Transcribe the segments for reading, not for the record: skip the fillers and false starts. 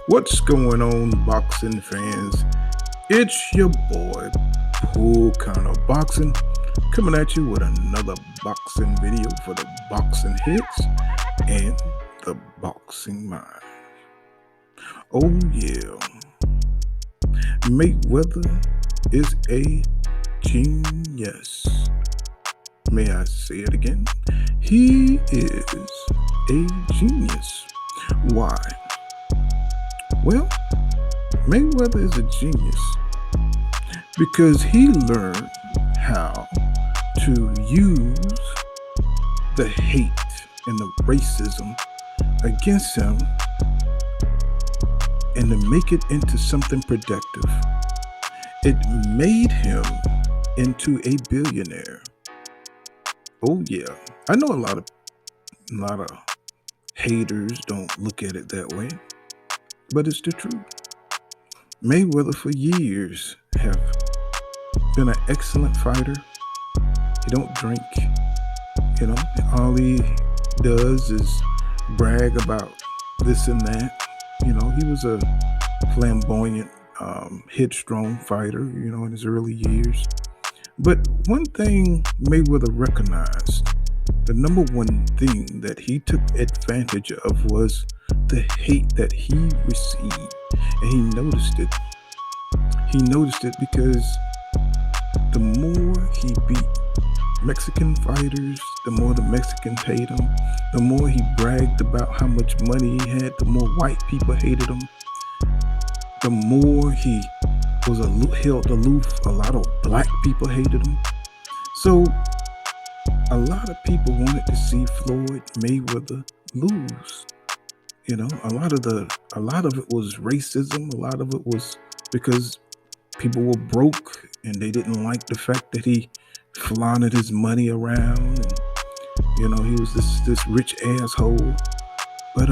What's going on, boxing fans? It's your boy, Pool Kind of Boxing, coming at you with another boxing video for the boxing hits and the boxing mind. Oh, yeah. Mayweather is a genius. May I say it again? He is a genius. Why? Well, Mayweather is a genius because he learned how to use the hate and the racism against him and to make it into something productive. It made him into a billionaire. Oh yeah, I know a lot of haters don't look at it that way, but it's the truth. Mayweather for years have been an excellent fighter. He don't drink, all he does is brag about this and that. He was a flamboyant, headstrong fighter, in his early years. But one thing Mayweather recognized, the number one thing that he took advantage of was the hate that he received. And he noticed it. He noticed it because the more he beat Mexican fighters, the more the Mexicans hate him. The more he bragged about how much money he had, the more white people hated him. The more he was held aloof, a lot of black people hated him. So a lot of people wanted to see Floyd Mayweather lose. A lot of it was racism. A lot of it was because people were broke and they didn't like the fact that he flaunted his money around, and he was this rich asshole. But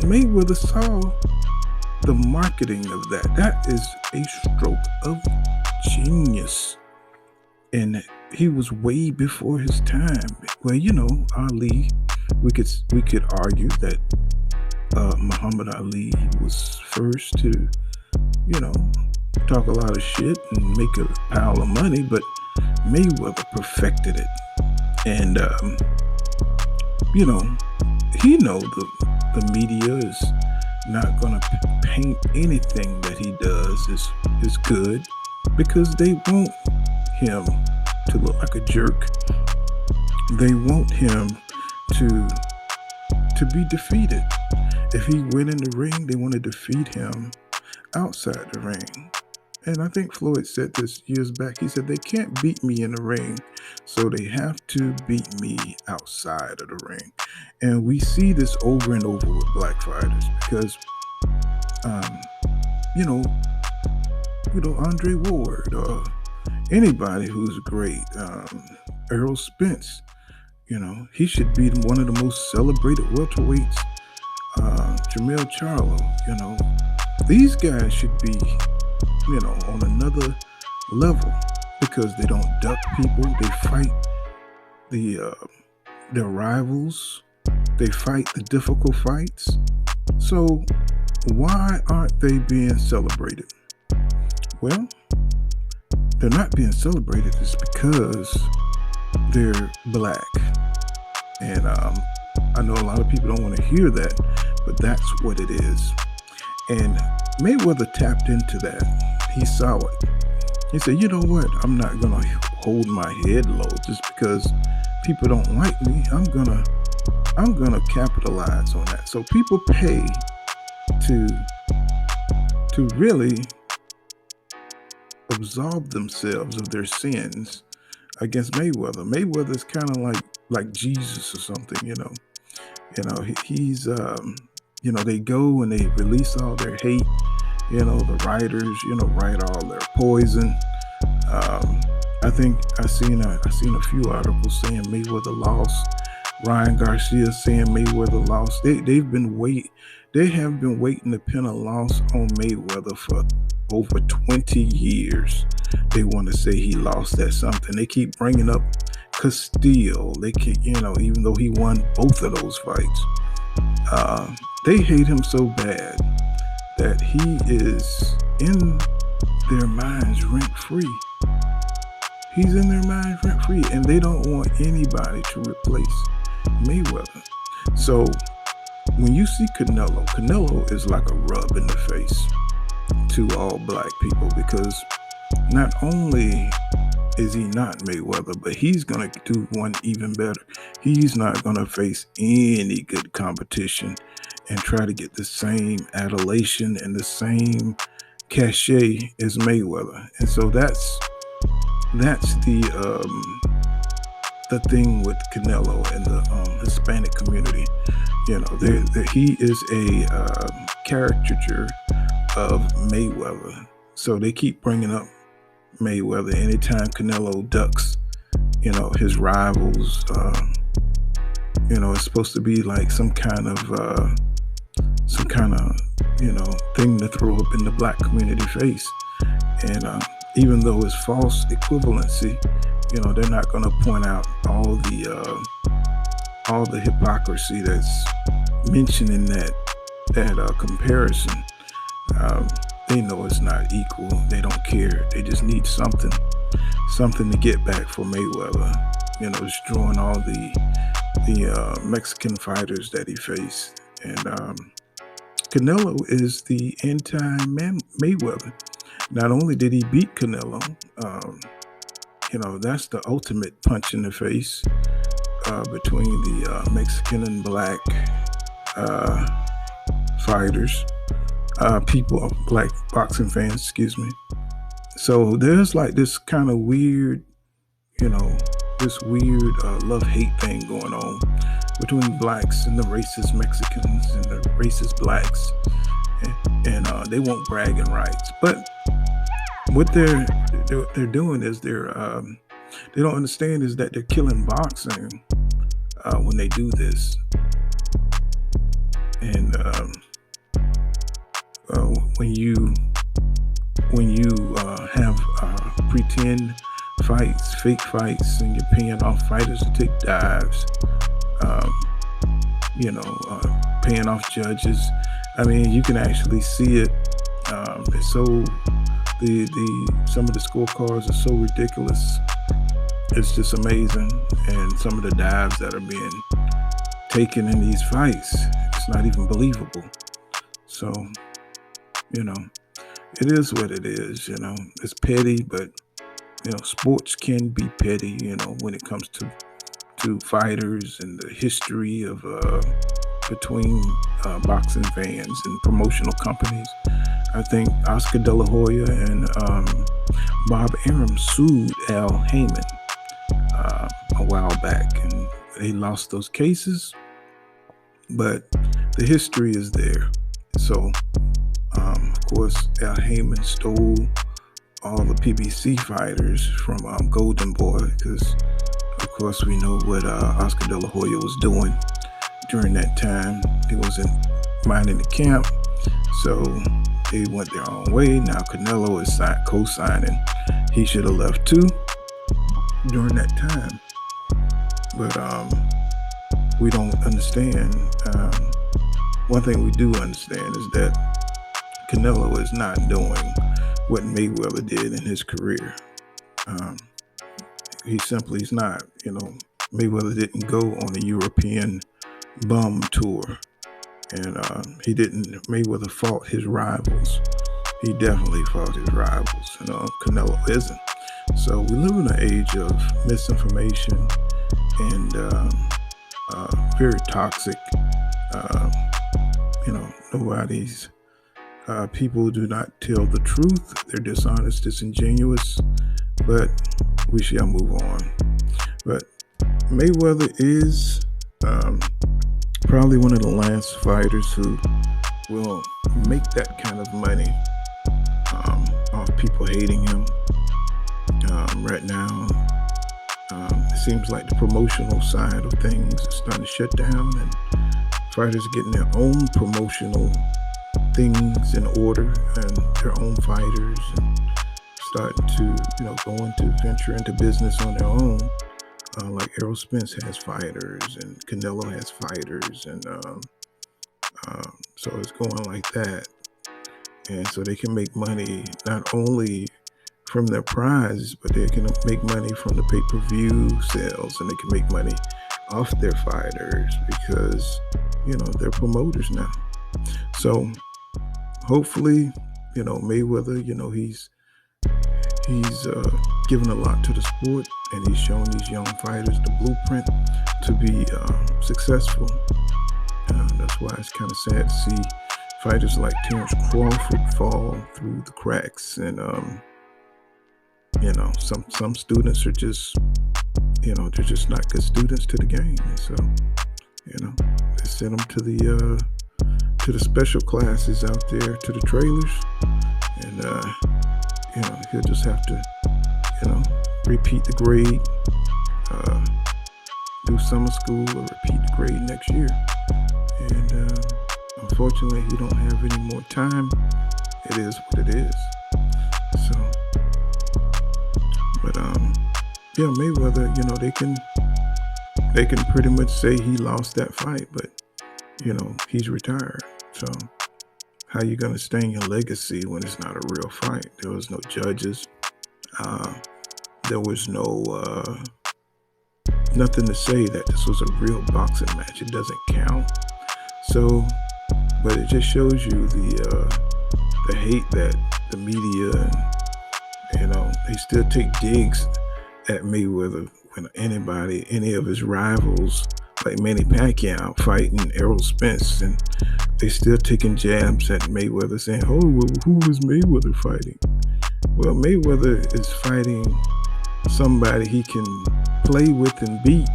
Mayweather saw the marketing of that. That is a stroke of genius, and he was way before his time. Well, Ali. We could argue that Muhammad Ali was first to, talk a lot of shit and make a pile of money, but Mayweather perfected it. And he know the media is not gonna paint anything that he does is good because they want him to look like a jerk. They want him to be defeated. If he went in the ring, they want to defeat him outside the ring. And I think Floyd said this years back. He said they can't beat me in the ring, so they have to beat me outside of the ring. And we see this over and over with black fighters because Andre Ward or anybody who's great, Errol Spence. He should be one of the most celebrated welterweights. Jermell Charlo, these guys should be, on another level because they don't duck people. They fight their rivals. They fight the difficult fights. So why aren't they being celebrated? Well, they're not being celebrated just because they're black. And I know a lot of people don't want to hear that, but that's what it is. And Mayweather tapped into that. He saw it. He said, you know what? I'm not going to hold my head low just because people don't like me. I'm going to capitalize on that. So people pay to really absolve themselves of their sins against Mayweather. Mayweather is kind of like Jesus or something, he's they go and they release all their hate, the writers, write all their poison. I think I seen a few articles saying Mayweather lost. Ryan Garcia saying Mayweather lost. They have been waiting to pin a loss on Mayweather for over 20 years. They want to say he lost at something. They keep bringing up Castillo. They keep, even though he won both of those fights. Uh, they hate him so bad that he is in their minds rent free. He's in their minds rent free, and they don't want anybody to replace Mayweather. So when you see Canelo is like a rub in the face to all black people, because not only is he not Mayweather, but he's going to do one even better. He's not going to face any good competition and try to get the same adulation and the same cachet as Mayweather. And so that's the thing with Canelo and the Hispanic community. You know, he is a caricature of Mayweather. So they keep bringing up Mayweather anytime Canelo ducks, his rivals. It's supposed to be like some kind of thing to throw up in the black community face. And even though it's false equivalency, they're not going to point out all the hypocrisy that's mentioned in that comparison. They know it's not equal. They don't care. They just need something to get back for Mayweather. Destroying all the Mexican fighters that he faced. And Canelo is the anti-Mayweather. Not only did he beat Canelo, that's the ultimate punch in the face between the Mexican and black fighters, black boxing fans, excuse me. So there's like this kind of weird, love-hate thing going on between blacks and the racist Mexicans and the racist blacks. And they want bragging rights. But what they're doing is they don't understand is that they're killing boxing when they do this. And when you have pretend fights, fake fights, and you're paying off fighters to take dives, paying off judges. I mean, you can actually see it. It's so some of the scorecards are so ridiculous. It's just amazing, and some of the dives that are being taken in these fights, it's not even believable. So, it is what it is. It's petty, but sports can be petty. When it comes to fighters and the history of between boxing fans and promotional companies. I think Oscar De La Hoya and Bob Arum sued Al Heyman a while back, and they lost those cases, but the history is there. So, of course, Al Heyman stole all the PBC fighters from Golden Boy, because, of course, we know what Oscar De La Hoya was doing during that time. He wasn't minding the camp, so they went their own way. Now Canelo is co-signing. He should have left too during that time. But we don't understand. One thing we do understand is that Canelo is not doing what Mayweather did in his career. He simply is not. Mayweather didn't go on a European bum tour. And Mayweather fought his rivals. He definitely fought his rivals. Canelo isn't. So we live in an age of misinformation and very toxic. People do not tell the truth. They're dishonest, disingenuous, but we shall move on. But Mayweather is probably one of the last fighters who will make that kind of money off people hating him. Right now, it seems like the promotional side of things is starting to shut down, and fighters are getting their own promotional things in order, and their own fighters, and starting to go into venture into business on their own. Like Errol Spence has fighters, and Canelo has fighters, and So it's going like that. And so they can make money not only from their prize, but they can make money from the pay-per-view sales, and they can make money off their fighters because, they're promoters now. So hopefully, Mayweather, he's given a lot to the sport, and he's shown these young fighters the blueprint to be successful. That's why it's kind of sad to see fighters like Terrence Crawford fall through the cracks, and some students are just, they're just not good students to the game, and so they send them to the special classes out there, to the trailers, and he'll just have to repeat the grade, do summer school, or repeat the grade next year. And unfortunately, he don't have any more time. It is what it is. So, but Mayweather, they can pretty much say he lost that fight, but he's retired. So how you gonna stain your legacy when it's not a real fight? There was no judges. There was no nothing to say that this was a real boxing match. It doesn't count. So, but it just shows you the hate that the media and they still take digs at Mayweather when any of his rivals like Manny Pacquiao fighting Errol Spence, and they still taking jabs at Mayweather, saying, "Oh, well, who is Mayweather fighting?" Well, Mayweather is fighting somebody he can play with and beat,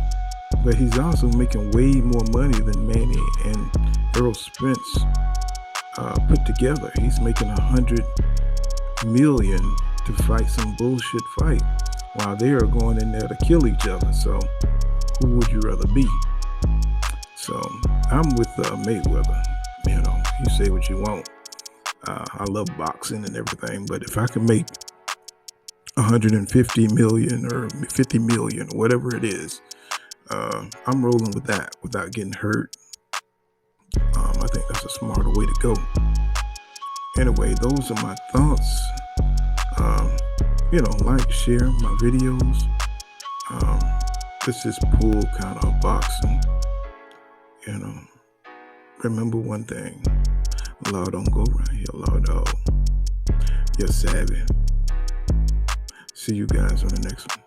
but he's also making way more money than Manny and Errol Spence put together. He's making $100 million to fight some bullshit fight, while they are going in there to kill each other. So who would you rather be? So I'm with Mayweather. You say what you want. I love boxing and everything, but if I can make 150 million or 50 million, or whatever it is, I'm rolling with that without getting hurt. I think that's a smarter way to go. Anyway, those are my thoughts. Like, share my videos. This is pool kind of boxing. Remember one thing. Law don't go right here, law dog. You're savvy. See you guys on the next one.